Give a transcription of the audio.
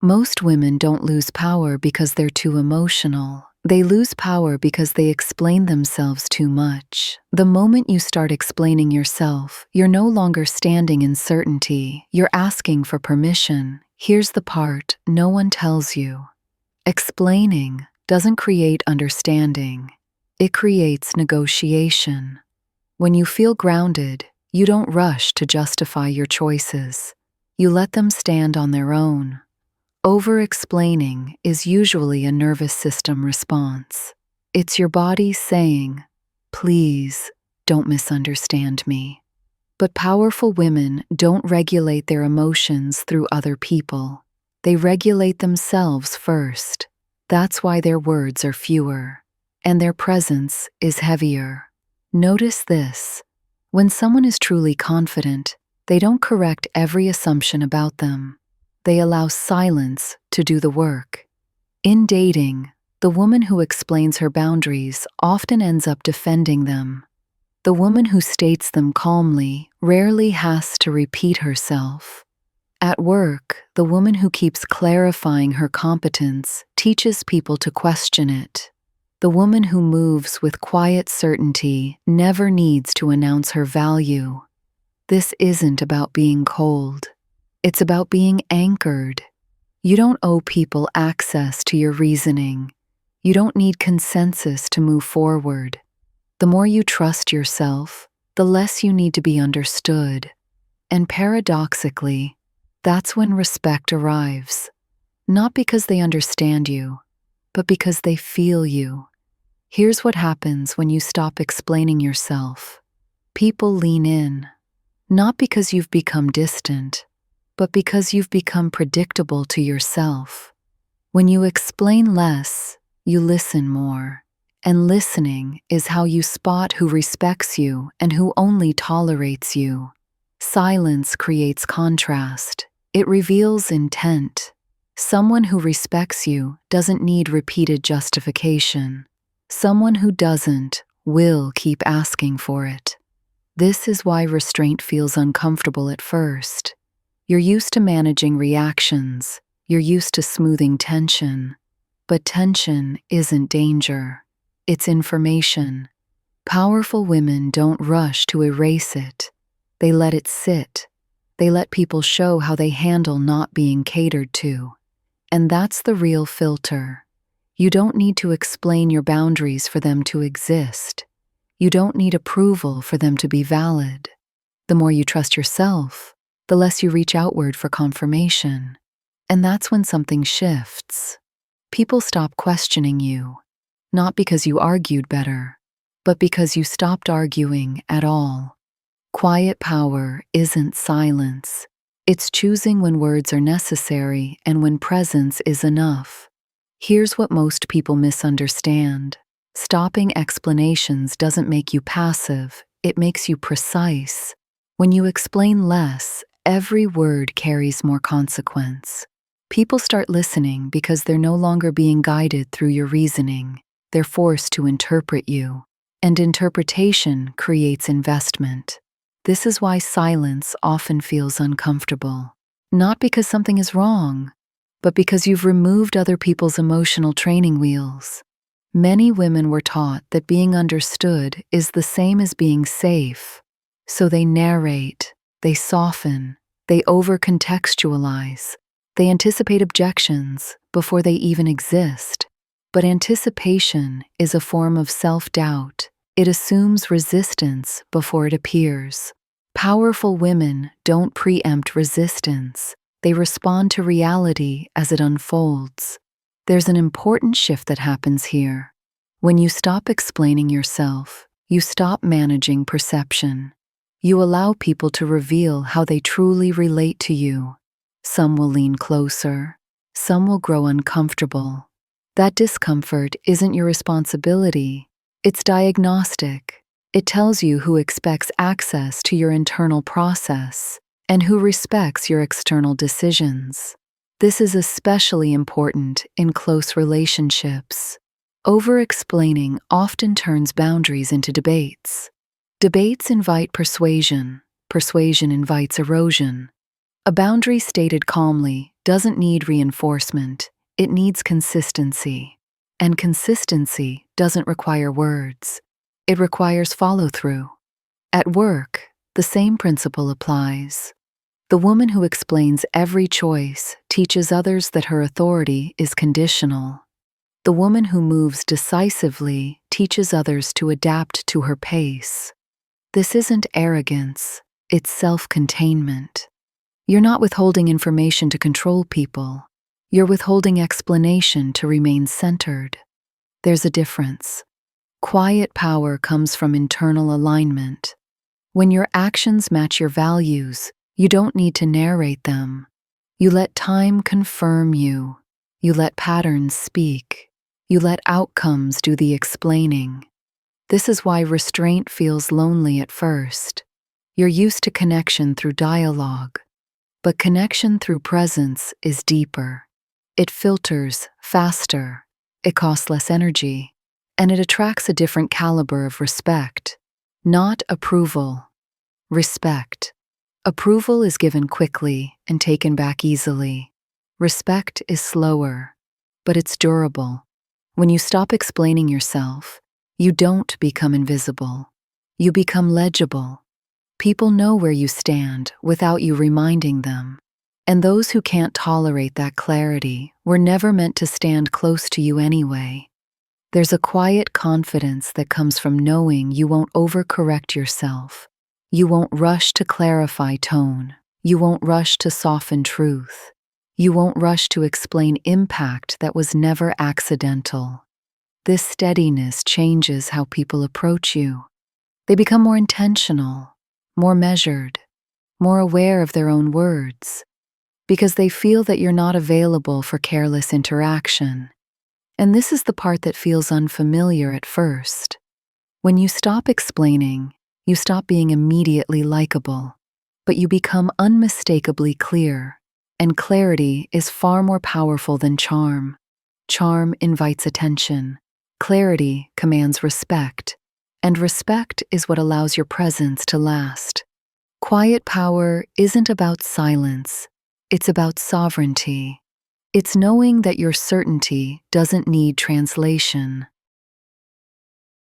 Most women don't lose power because they're too emotional. They lose power because they explain themselves too much. The moment you start explaining yourself, you're no longer standing in certainty. You're asking for permission. Here's the part no one tells you. Explaining doesn't create understanding. It creates negotiation. When you feel grounded, you don't rush to justify your choices. You let them stand on their own. Over-explaining is usually a nervous system response. It's your body saying, "Please, don't misunderstand me." But powerful women don't regulate their emotions through other people. They regulate themselves first. That's why their words are fewer, and their presence is heavier. Notice this. When someone is truly confident, they don't correct every assumption about them. They allow silence to do the work. In dating, the woman who explains her boundaries often ends up defending them. The woman who states them calmly rarely has to repeat herself. At work, the woman who keeps clarifying her competence teaches people to question it. The woman who moves with quiet certainty never needs to announce her value. This isn't about being cold. It's about being anchored. You don't owe people access to your reasoning. You don't need consensus to move forward. The more you trust yourself, the less you need to be understood. And paradoxically, that's when respect arrives. Not because they understand you, but because they feel you. Here's what happens when you stop explaining yourself. People lean in, not because you've become distant, but because you've become predictable to yourself. When you explain less, you listen more. And listening is how you spot who respects you and who only tolerates you. Silence creates contrast. It reveals intent. Someone who respects you doesn't need repeated justification. Someone who doesn't will keep asking for it. This is why restraint feels uncomfortable at first. You're used to managing reactions. You're used to smoothing tension. But tension isn't danger. It's information. Powerful women don't rush to erase it. They let it sit. They let people show how they handle not being catered to. And that's the real filter. You don't need to explain your boundaries for them to exist. You don't need approval for them to be valid. The more you trust yourself, the less you reach outward for confirmation. And that's when something shifts. People stop questioning you, not because you argued better, but because you stopped arguing at all. Quiet power isn't silence. It's choosing when words are necessary and when presence is enough. Here's what most people misunderstand. Stopping explanations doesn't make you passive, it makes you precise. When you explain less, every word carries more consequence. People start listening because they're no longer being guided through your reasoning. They're forced to interpret you. And interpretation creates investment. This is why silence often feels uncomfortable. Not because something is wrong, but because you've removed other people's emotional training wheels. Many women were taught that being understood is the same as being safe. So they narrate, they soften, they over-contextualize, they anticipate objections before they even exist. But anticipation is a form of self-doubt. It assumes resistance before it appears. Powerful women don't preempt resistance. They respond to reality as it unfolds. There's an important shift that happens here. When you stop explaining yourself, you stop managing perception. You allow people to reveal how they truly relate to you. Some will lean closer. Some will grow uncomfortable. That discomfort isn't your responsibility. It's diagnostic. It tells you who expects access to your internal process and who respects your external decisions. This is especially important in close relationships. Over-explaining often turns boundaries into debates. Debates invite persuasion. Persuasion invites erosion. A boundary stated calmly doesn't need reinforcement, it needs consistency. And consistency doesn't require words, it requires follow-through. At work, the same principle applies. The woman who explains every choice teaches others that her authority is conditional. The woman who moves decisively teaches others to adapt to her pace. This isn't arrogance, it's self-containment. You're not withholding information to control people. You're withholding explanation to remain centered. There's a difference. Quiet power comes from internal alignment. When your actions match your values, you don't need to narrate them. You let time confirm you. You let patterns speak. You let outcomes do the explaining. This is why restraint feels lonely at first. You're used to connection through dialogue. But connection through presence is deeper. It filters faster. It costs less energy. And it attracts a different caliber of respect. Not approval. Respect. Approval is given quickly and taken back easily. Respect is slower, but it's durable. When you stop explaining yourself, you don't become invisible. You become legible. People know where you stand without you reminding them. And those who can't tolerate that clarity were never meant to stand close to you anyway. There's a quiet confidence that comes from knowing you won't overcorrect yourself. You won't rush to clarify tone. You won't rush to soften truth. You won't rush to explain impact that was never accidental. This steadiness changes how people approach you. They become more intentional, more measured, more aware of their own words, because they feel that you're not available for careless interaction. And this is the part that feels unfamiliar at first. When you stop explaining, you stop being immediately likable, but you become unmistakably clear. And clarity is far more powerful than charm. Charm invites attention. Clarity commands respect. And respect is what allows your presence to last. Quiet power isn't about silence. It's about sovereignty. It's knowing that your certainty doesn't need translation.